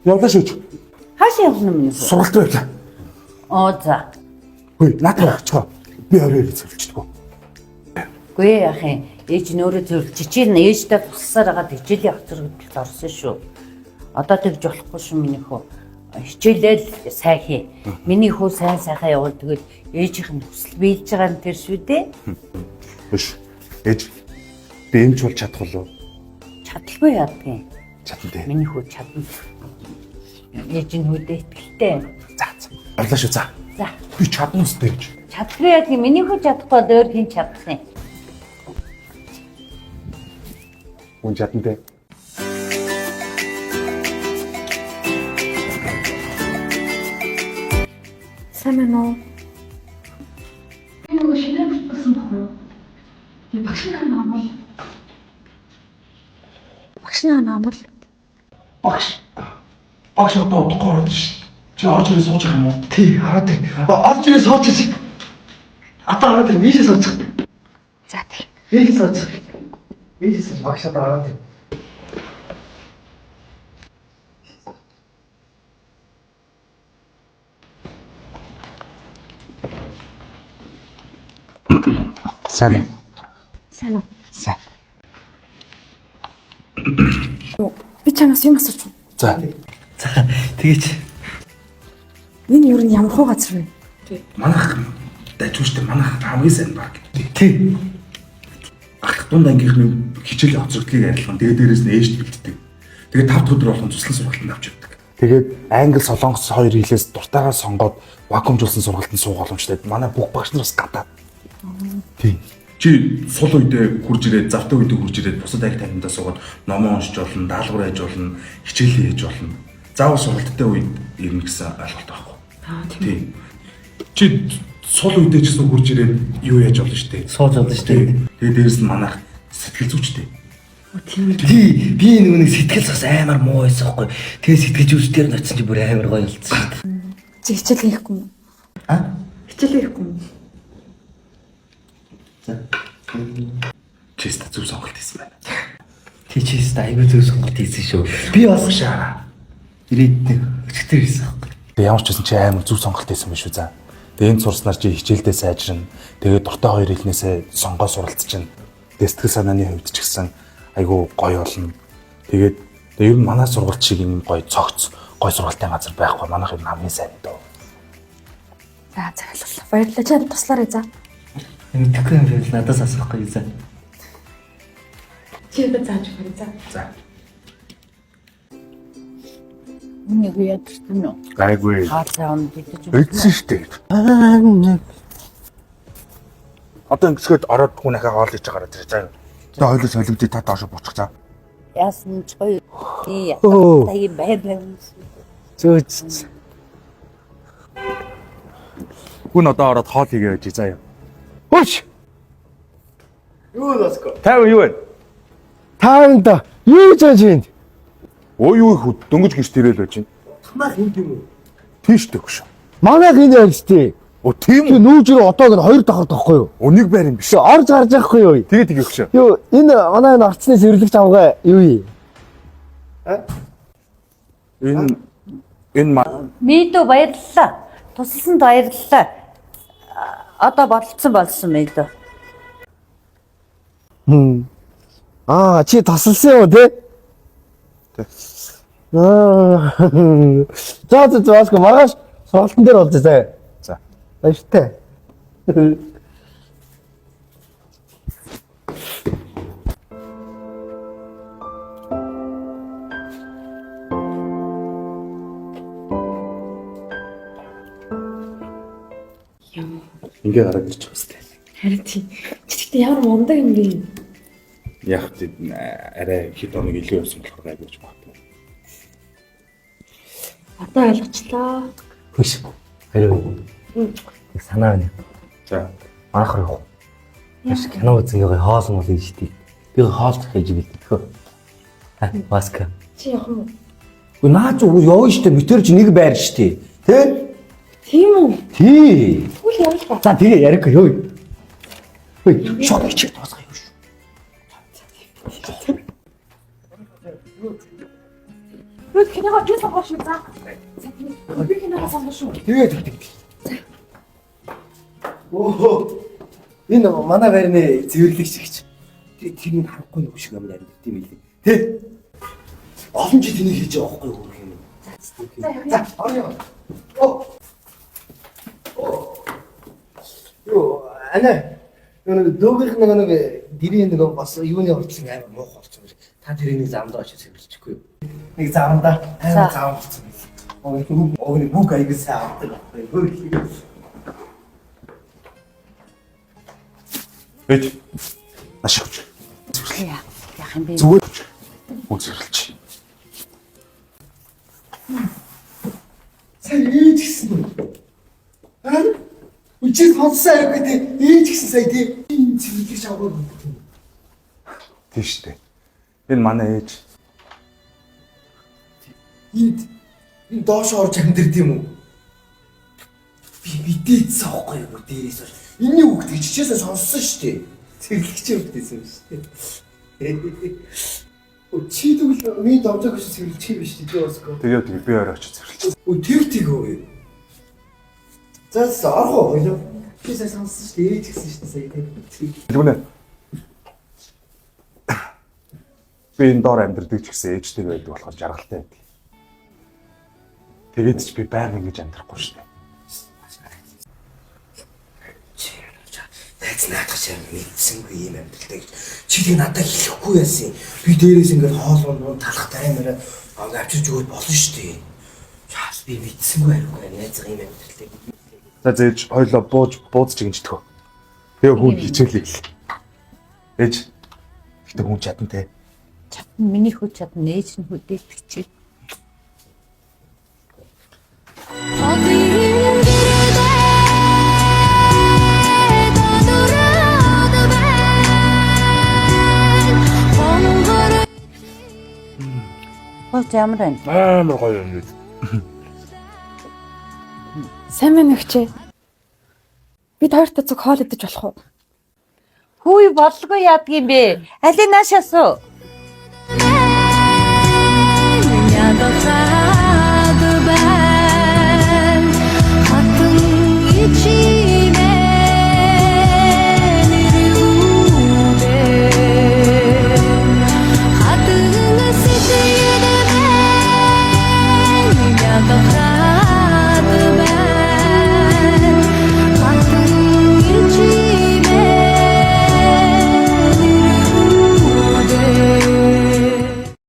Явлаа шүүж. Хаашаа явах юм бэ? Сургалт байлаа. За. Хөөе, наадах очгоо. Би орой зөвлөчдгөө. Гүй яах юм. Ээж нөөрэ зөвлөж чинь ээжтэй тусласаар хагаад хичээлийн явах зэрэг орсон шүү. Одоо тэгж болохгүй шүү миний хөө. Хичээлэл сайн хий. Миний хүү сайн сайхан явуул тэгэл ээжийнх нь хүсэл биелж байгаа нь тэр шүү дээ. Биш. Ээж би эмч бол чадах болов. Чадalгүй яадгийн. Чадна дээ. Миний хүү чадна. Ээж нь хүүдээ итгэлтэй. За. Орлоо шүү за. За. Би чадна үстэй гэж. Чадахгүй яадгийн миний хүү чадахгүй өөр хин чадах юм. Хүн чадна дээ. Сайн байна уу? Би нөгөө шинээр бүтсэн баггүй юу? Би багшны наамал. Багшны наамал. Багш одоо удахгүй ороод шин. Чи орж ирээ сууж байгаа юм уу? Тий, хараад тий. Орж ирээ сууж чи. Одоо хараад тий, ийшээ сууж. За тий. Ийшээ сууж. Ийшээ сууж багш одоо хараад тий. Сайн. Сайн уу? Сайн. Би чамаас юм асууч. За. Тэгэж Энэ юу н ямар хуу газар вэ? манайх дайжууштай манайх хамгийн сайн баг. Тий. Ах дунд ангийнхны хичээл хоцрогдлыг арилган. Тэгээ дээрээс нь ээж бэлддэг. Тэгээ 5 дахь өдөр болгон туслан сургалтанд авч явдаг. Тэгээд англи солонгос хоёр хэлээс дуртайгаа сонгоод вакуумжуулсан сургалтанд суух боломжтой. Манай бүх багш нараас гадаад. Тий. Чи сул үедээ хурж ирээд, завтай үедээ хурж ирээд бусад анги танхимдаа суугаад номоо уншиж болно, даалгавар хийж болно, хичээл хийж болно. Заавал сургалттай үед ирнэ гэсэн ойлголт байхгүй. Тийм. Чи сул үедээ ч гэсэн хурж ирээд юу яаж болно штэ. Сууж болно штэ. Тэгээ дээрэс нь манайх сэтгэл зүйчтэй. Тий, би нэг сэтгэл зүйс амар муу байсан байхгүй. Тэгээ сэтгэл зүйч дээр нь очсон чи бүр амар гоё болчихсон шүү дээ. Чи хичээл хийхгүй юм. Хичээл хийхгүй юм. Чист зөв сонголт хийсэн байна. Тий чист айгүй зөв сонголт хийсэн шүү. Би бас шаа. Ирээд өчтөр хийсэн байхгүй. Тэгээ ямар ч байсан чи амар зүг сонголт хийсэн биш үү за. Тэгээ энэ сурснаар чи хичээлдээ сайжрна. Тэгээ дуртай хоёр хэлнээсээ сонгоо суралцчихна. Тэгээ сэтгэл санааны хувьд ч гэсэн айгүй гоё болно. Тэгээд ер нь манай сургалт шиг юм гоё цогц, гоё сургалтын газар байхгүй. Манайх юм хамгийн сайн дөө. За баярлалаа. Баярлалаа. Чи туслаарай за. Мэдхгүй юм биш надаас асуухгүй юу за. Чи одоо зааж өгөө за. За. Нэг ядчихсан уу? Айгүй. Хаацаа он битэж Эцсэн штэ. Одоо ингэсгээд ороод хүн ахаа хоол хийж байгаа даа. За. Тэгээ хойлоо солигдээ та доошо буцах за. яасан ч гоё. Тий. Оо. Таяг байраа. Зөөц. Хүн одоо ороод хоол хийгээ байж заа юу. Хөөч. Юу ласко? Тав юу вэ? Таанда юу зааж байна? Өө юу их дөнгөж гэрч тэрэл байж байна. Манайх юм тийм үү? Тийш дэгш. Манайх энэ ярьжтэй. Оо тийм Чи үү? нүүж рүү одоог нь хоёр давхар тахгүй юу? Өнийг байр юм биш. Чи орж гарч яахгүй юу? Тэгээ тэгэх. Юу энэ манай энэ орцны зэрлэгч авгаа юу юм? Энэ Мэдүү баярлалаа. Тусалсанд баярлалаа. Одоо болсон мэдүү. Чи тасалсан юм тий? За маргааш сургалтын дээр болж заа. За. Баяртай. ингээ гараад ирчих хэвчээ. Харин чи гэхдээ ямар мундаг юм бэ? Яг тийм арай хэд оног илүү явсан болохоор гайвж магадгүй. Одоо ойлгочлаа. Хүш. Харин нэг санаа байна. За. Анхаар юу? Яш кино үзэн яваа хоосон бол гэж тий. Би хоолцох гэж бэлтгэв. Маска. Чи явах юм уу? Уу наач яваа штэ метрж нэг байр штэ. Тэ? Тийм үү? Тий. Үгүй явах. За тэгээ ярихгүй юу? Хөөе, шууд чи тоосгоо юу шүү. Юу киногоо юу сонгоош үү за. Би киногоо сонгоош үү. Тэгээд. Оо. Энэ манай байрны цэвэрлэгч гэж. Тэр нь харахгүй нэг шиг юм байна тийм ээ. Тэ? Олон жил тэнийг хийж байгаа байхгүй юу юм. За, орё. Юу, ана. Нэг дүүгийнх нэг дэрийн нэг бас юуны орчлон амар муухай болсон юм. Та тэрийг замдаа очиж цэвэрлэчихгүй юу? Нэг замдаа амар зам болсон. Огны бүх аяг сайн авдаг байхгүй юу? Ээж. Ашигч. Яах юм бэ? Зүгээр үзэрлэж. Сайн ээж гисэн үү? Аа? Үчиг сонсоо гэдэг ээж гисэн сая тий. Энэ цэвэрлэж аваад байна. Тийш дээ. Энэ манай ээж. Энэ доош орж амьдрд юм уу? Би мэдээдсэн аахгүй юу дээрээс бол. Энийн үг тийчээсээ сонссон шүү дээ. Цэвэрлэгч өгдөөсөн шүү дээ. Чи тэгвэл миний доржог гэж цэвэрлэж юм биш үү Оскар? Тэгээд би орой очиж цэвэрлэж. Тэр үү. За орох уу? Би сайн сонссон шүү дээ. Ээж гисэн шүү дээ сая. Тэгвэл би энэ доор амьдрдаг ч гэсэн ээжтэй байдаг болохоор жаргалтай байдаг. Тэгээд ч би байнга ингэж амьдрахгүй шүү дээ. Найз наадах шиг мэдсэнгүй юм амьдралтай гэж. Чи тэг надад хэлэхгүй яасан. Би дээрээс ингээд хоолуун талах таймаар авчирч өгөөд болно шүү дээ. Чаас би мэдсэнгүй ариугүй найзгаа юм амьдралтай. За зээж хоёлоо бууз чигэнждэгөө. Тэгээ хүн хичээлээ. Ээж. Гэтэ хүн чадна те. Чадна миний хүү чадна ээж нь хөдөлдөг чи. Ямар байна? Амар гоё юм уу? Сайн байна өгчээ. Би таартай зүг хоол идэж болох уу? Хүү бодлого яадаг юм бэ? Алин наашаас уу?